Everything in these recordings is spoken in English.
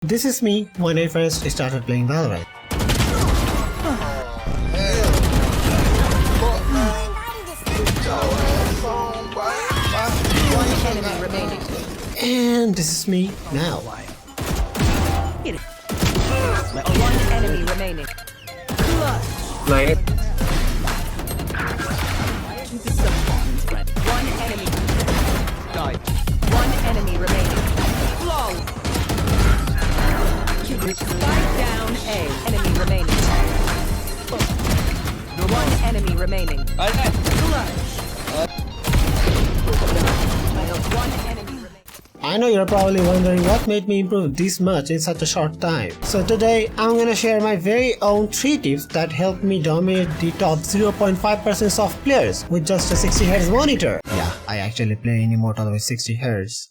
This is me when I first started playing Valorant. One enemy remaining. And this is me now. One enemy remaining. Nice. One enemy. One enemy remaining. Flawless. Spike down A. Enemy remaining. One enemy remaining. One enemy remaining. I know you're probably wondering what made me improve this much in such a short time. So today I'm gonna share my very own 3 tips that helped me dominate the top 0.5% of players with just a 60Hz monitor. Yeah, I actually play in Immortal with 60Hz.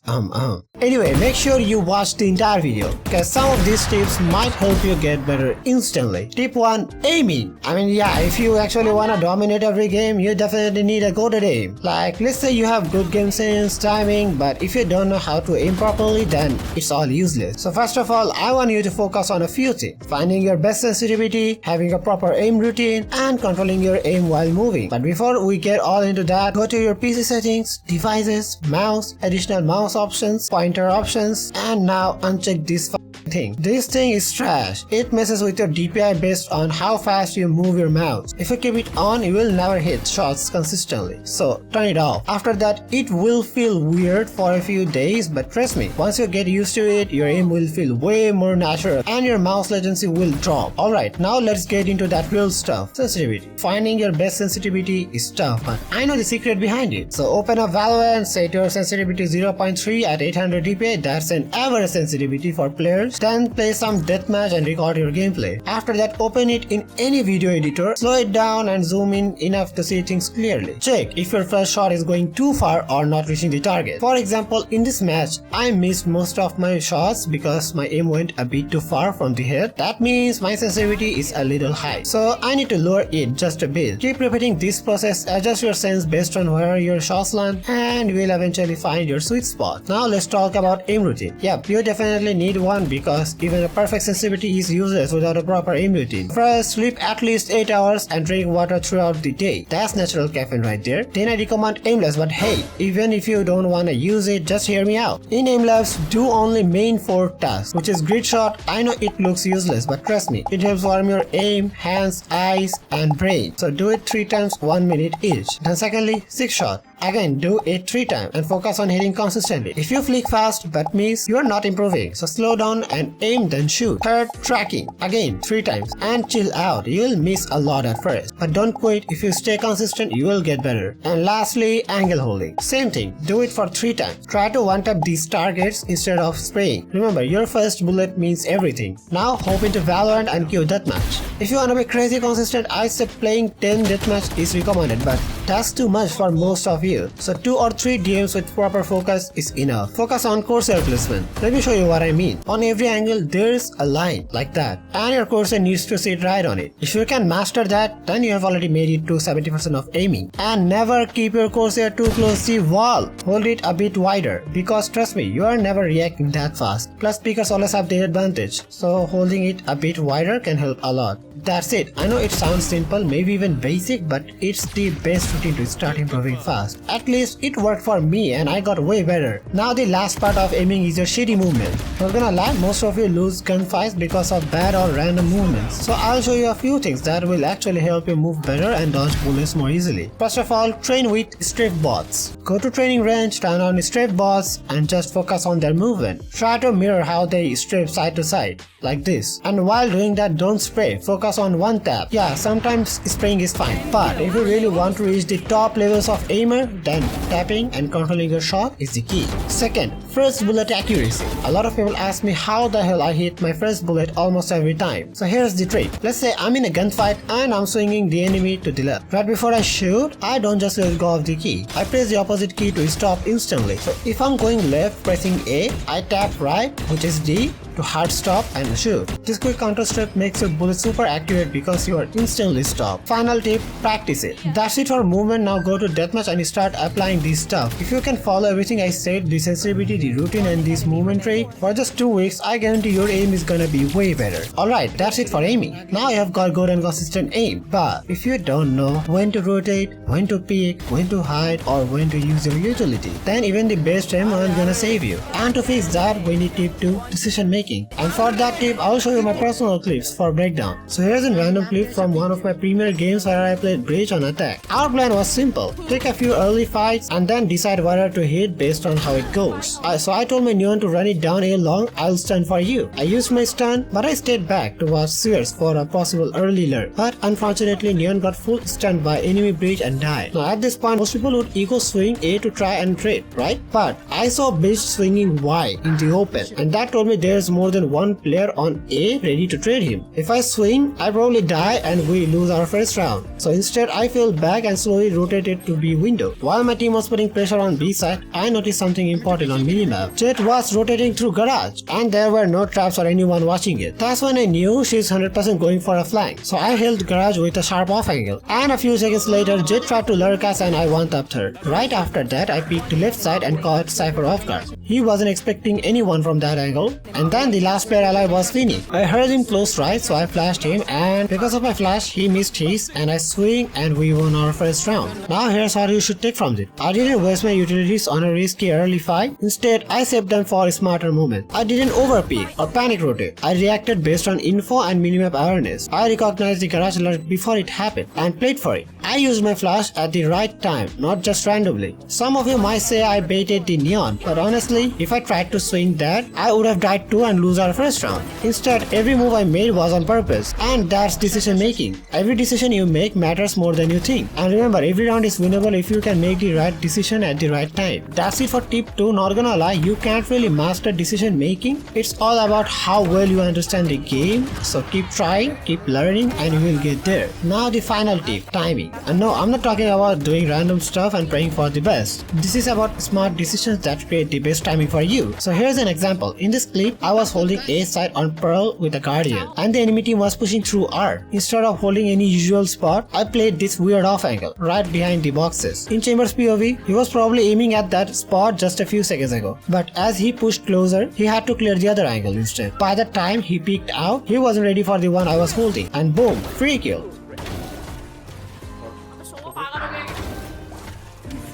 Anyway, make sure you watch the entire video, cause some of these tips might help you get better instantly. Tip 1. Aiming. I mean, yeah, if you actually wanna dominate every game, you definitely need a goated aim. Like, let's say you have good game sense, timing, but if you don't know how to aim properly, then it's all useless. So first of all, I want you to focus on a few things: finding your best sensitivity, having a proper aim routine, and controlling your aim while moving. But before we get all into that, go to your PC settings, devices, mouse, additional mouse options, pointer options, and now uncheck this thing. This thing is trash. It messes with your DPI based on how fast you move your mouse. If you keep it on, you will never hit shots consistently. So turn it off. After that, it will feel weird for a few days, but trust me, once you get used to it, your aim will feel way more natural and your mouse latency will drop. Alright, now let's get into that real stuff. Sensitivity. Finding your best sensitivity is tough, but I know the secret behind it. So open up Valorant, set your sensitivity 0.3 at 800 dpi. That's an average sensitivity for players. Then play some deathmatch and record your gameplay. After that, open it in any video editor, slow it down and zoom in enough to see things clearly. Check if your first shot is going too far or not reaching the target. For example, in this match, I missed most of my shots because my aim went a bit too far from the head. That means my sensitivity is a little high, so I need to lower it just a bit. Keep repeating this process, adjust your sense based on where your shots land, and you will eventually find your sweet spot. Now let's talk about aim routine. Yep, you definitely need one because even a perfect sensitivity is useless without a proper aim routine. First, sleep at least 8 hours and drink water throughout the day. That's natural caffeine right there. Then I recommend Aimless, but hey, even if you don't wanna use it, just hear me out. In Aimless, do only main 4 tasks, which is grid shot. I know it looks useless, but trust me, it helps warm your aim, hands, eyes, and brain. So do it 3 times 1 minute each. Then secondly, 6 shot. Again, do it 3 times and focus on hitting consistently. If you flick fast but miss, you are not improving. So slow down and aim then shoot. Third, tracking. Again, 3 times and chill out. You'll miss a lot at first, but don't quit. If you stay consistent, you will get better. And lastly, angle holding. Same thing. Do it for 3 times. Try to one-tap these targets instead of spraying. Remember, your first bullet means everything. Now hop into Valorant and queue deathmatch. If you wanna be crazy consistent, I say playing 10 deathmatch is recommended, but that's too much for most of you. So 2 or 3 DMs with proper focus is enough. Focus on cursor placement. Let me show you what I mean. On every angle, there's a line like that, and your cursor needs to sit right on it. If you can master that, then you have already made it to 70% of aiming. And never keep your cursor too close to the wall. Hold it a bit wider, because trust me, you are never reacting that fast. Plus, speakers always have the advantage, so holding it a bit wider can help a lot. That's it. I know it sounds simple, maybe even basic, but it's the best routine to start improving fast. At least it worked for me and I got way better. Now the last part of aiming is your shitty movement. Not gonna lie, most of you lose gunfights because of bad or random movements. So I'll show you a few things that will actually help you move better and dodge bullets more easily. First of all, train with strafe bots. Go to training range, turn on strafe bots and just focus on their movement. Try to mirror how they strafe side to side, like this. And while doing that, don't spray. Focus on one tap. Yeah, sometimes spraying is fine, but if you really want to reach the top levels of aimer, then tapping and controlling your shot is the key. Second, first bullet accuracy. A lot of people ask me how the hell I hit my first bullet almost every time. So here's the trick. Let's say I'm in a gunfight and I'm swinging the enemy to the left. Right before I shoot, I don't just let go of the key. I press the opposite key to stop instantly. So if I'm going left pressing A, I tap right, which is D, to hard stop and shoot. This quick counter step makes your bullet super accurate because you are instantly stopped. Final tip, practice it. That's it for movement. Now go to deathmatch and start applying this stuff. If you can follow everything I said, the sensitivity, the routine and this movement trait, for just 2 weeks, I guarantee your aim is gonna be way better. Alright, that's it for aiming. Now you have got good and consistent aim. But if you don't know when to rotate, when to peek, when to hide, or when to use your utility, then even the best aim aren't gonna save you. And to fix that, we need tip 2, decision making. And for that tip, I'll show you my personal clips for breakdown. So here's a random clip from one of my premier games where I played Breach on attack. Our plan was simple: take a few early fights and then decide whether to hit based on how it goes. So I told my Neon to run it down A long, I'll stun for you. I used my stun, but I stayed back to watch Sears for a possible early lure. But unfortunately, Neon got full stunned by enemy Breach and died. Now at this point, most people would ego swing A to try and trade, right? But I saw Breach swinging Y in the open, and that told me there's more than one player on A ready to trade him. If I swing, I probably die and we lose our first round. So instead, I fell back and slowly rotated to B window. While my team was putting pressure on B side, I noticed something important on minimap. Jet was rotating through garage, and there were no traps or anyone watching it. That's when I knew she's 100% going for a flank. So I held garage with a sharp off angle. And a few seconds later, Jet tried to lurk us and I one-tapped her. Right after that, I peeked to left side and caught Cypher off guard. He wasn't expecting anyone from that angle. And then the last player alive was Finny. I heard him close right, so I flashed him, and because of my flash, he missed his, and I swing and we won our first round. Now here's what you should take from it. I didn't waste my utilities on a risky early fight. Instead, I saved them for a smarter moment. I didn't overpeak or panic rotate. I reacted based on info and minimap awareness. I recognized the garage alert before it happened and played for it. I used my flash at the right time, not just randomly. Some of you might say I baited the Neon, but honestly, if I tried to swing that, I would have died too and lose our first round. Instead, every move I made was on purpose, and that's decision making. Every decision you make matters more than you think. And remember, every round is winnable if you can make the right decision at the right time. That's it for tip 2. Not gonna lie, you can't really master decision making. It's all about how well you understand the game. So keep trying, keep learning, and you will get there. Now the final tip, timing. And no, I'm not talking about doing random stuff and praying for the best. This is about smart decisions that create the best timing for you. So here's an example. In this clip, I was holding A side on Pearl with a Guardian, and the enemy team was pushing through R. Instead of holding any usual spot, I played this weird off angle, right behind the boxes. In Chamber's POV, he was probably aiming at that spot just a few seconds ago. But as he pushed closer, he had to clear the other angle instead. By the time he peeked out, he wasn't ready for the one I was holding, and boom, free kill.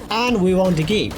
And we won the game.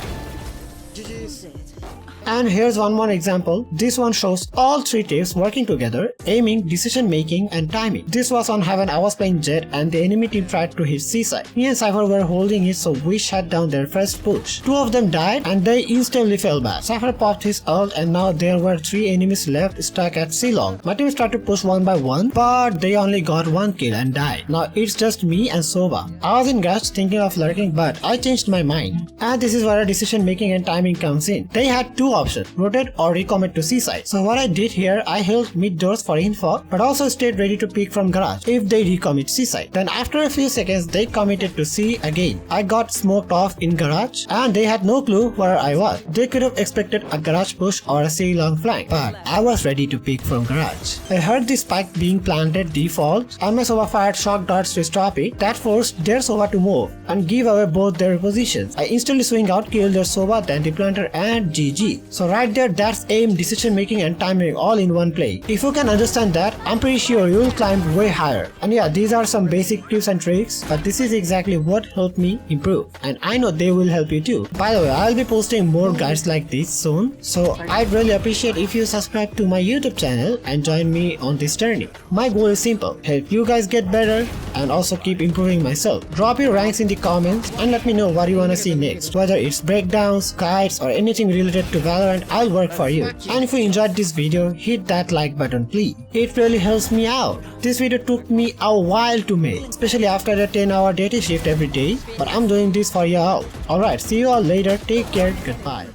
And here's one more example. This one shows all 3 tips working together: aiming, decision making, and timing. This was on Heaven. I was playing Jet and the enemy team tried to hit C side. Me and Cypher were holding it, so we shut down their first push. 2 of them died and they instantly fell back. Cypher popped his ult and now there were 3 enemies left stuck at C long. My team started to push one by one, but they only got 1 kill and died. Now it's just me and Sova. I was in garage thinking of lurking, but I changed my mind. And this is where decision making and timing comes in. They had 2 option: rotate or recommit to C side. So what I did here, I held mid doors for info, but also stayed ready to peek from garage if they recommit C side. Then after a few seconds, they committed to C again. I got smoked off in garage and they had no clue where I was. They could have expected a garage push or a C long flank, but I was ready to peek from garage. I heard the spike being planted default and my Sova fired shock darts to stop it. That forced their Sova to move and give away both their positions. I instantly swing out, killed their Sova, then the planter, and GG. So right there, that's aim, decision making, and timing all in one play. If you can understand that, I'm pretty sure you'll climb way higher. And yeah, these are some basic tips and tricks, but this is exactly what helped me improve, and I know they will help you too. By the way, I'll be posting more guides like this soon, so I'd really appreciate if you subscribe to my YouTube channel and join me on this journey. My goal is simple: help you guys get better and also keep improving myself. Drop your ranks in the comments and let me know what you wanna see next. Whether it's breakdowns, guides, or anything related to Valorant, I'll work for you. And if you enjoyed this video, hit that like button please. It really helps me out. This video took me a while to make, especially after a 10-hour data shift every day, but I'm doing this for you all. Alright, see you all later. Take care. Goodbye.